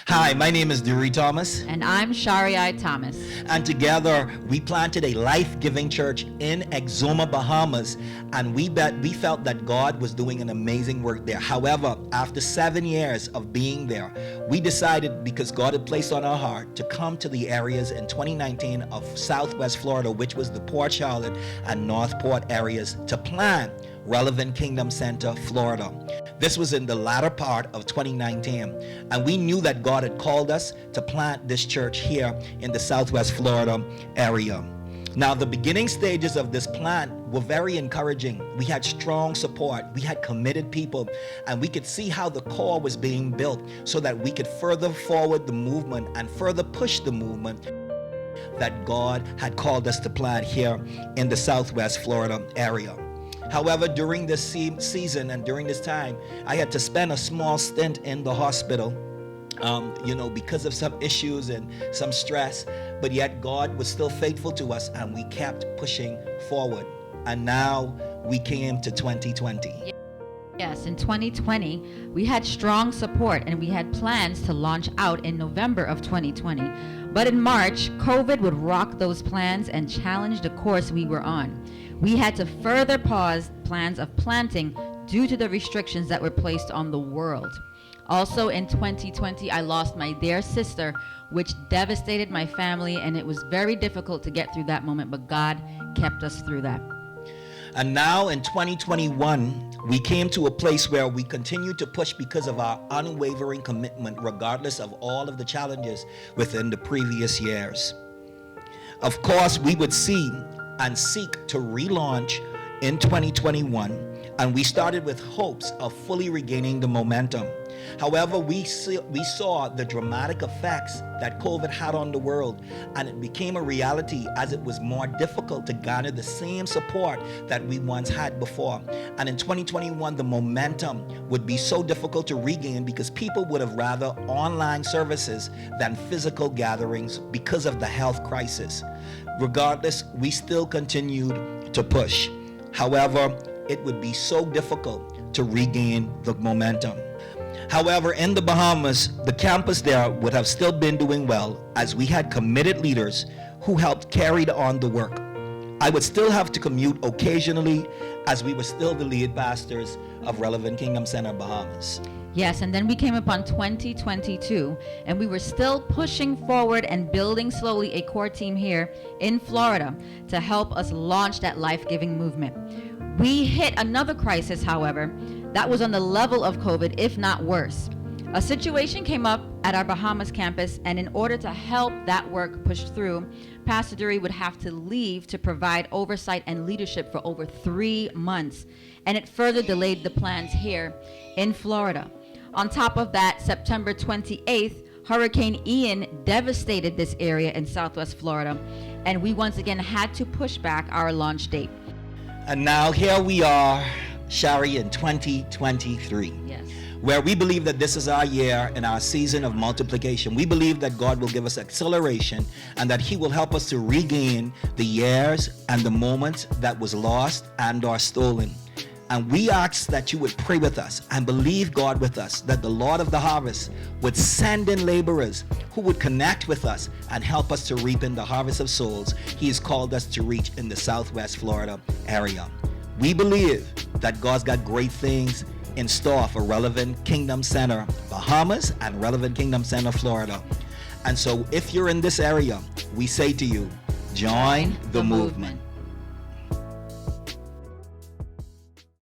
Hi, my name is Dury Thomas. And I'm Shariai Thomas. And together we planted a life-giving church in Exuma, Bahamas, and we felt that God was doing an amazing work there. However, after 7 years of being there, we decided, because God had placed on our heart, to come to the areas in 2019 of Southwest Florida, which was the Port Charlotte and North Port areas, to plant Relevant Kingdom Center, Florida. This was in the latter part of 2019, and we knew that God had called us to plant this church here in the Southwest Florida area. Now, the beginning stages of this plant were very encouraging. We had strong support, we had committed people, and we could see how the core was being built so that we could further forward the movement and further push the movement that God had called us to plant here in the Southwest Florida area. However, during this season and during this time, I had to spend a small stint in the hospital, because of some issues and some stress, but yet God was still faithful to us and we kept pushing forward. And now we came to 2020. Yes, in 2020, we had strong support and we had plans to launch out in November of 2020. But in March, COVID would rock those plans and challenge the course we were on. We had to further pause plans of planting due to the restrictions that were placed on the world. Also in 2020, I lost my dear sister, which devastated my family, and it was very difficult to get through that moment, but God kept us through that. And now in 2021, we came to a place where we continue to push because of our unwavering commitment, regardless of all of the challenges within the previous years. Of course, we would see and seek to relaunch in 2021, and we started with hopes of fully regaining the momentum. However, we saw the dramatic effects that COVID had on the world, and it became a reality as it was more difficult to garner the same support that we once had before. And in 2021, the momentum would be so difficult to regain because people would have rather online services than physical gatherings because of the health crisis. Regardless, we still continued to push. However, it would be so difficult to regain the momentum. However, in the Bahamas, the campus there would have still been doing well as we had committed leaders who helped carry on the work. I would still have to commute occasionally as we were still the lead pastors of Relevant Kingdom Center, Bahamas. Yes, and then we came upon 2022, and we were still pushing forward and building slowly a core team here in Florida to help us launch that life-giving movement. We hit another crisis, however, that was on the level of COVID, if not worse. A situation came up at our Bahamas campus, and in order to help that work push through, Pastor Dury would have to leave to provide oversight and leadership for over 3 months, and it further delayed the plans here in Florida. On top of that, September 28th, Hurricane Ian devastated this area in Southwest Florida, and we once again had to push back our launch date. And now here we are, Shari, in 2023. Yes. Where we believe that this is our year and our season of multiplication. We believe that God will give us acceleration and that He will help us to regain the years and the moments that was lost and are stolen. And we ask that you would pray with us and believe God with us, that the Lord of the harvest would send in laborers who would connect with us and help us to reap in the harvest of souls He has called us to reach in the Southwest Florida area. We believe that God's got great things in store for Relevant Kingdom Center, Bahamas, and Relevant Kingdom Center, Florida. And so if you're in this area, we say to you, join the movement.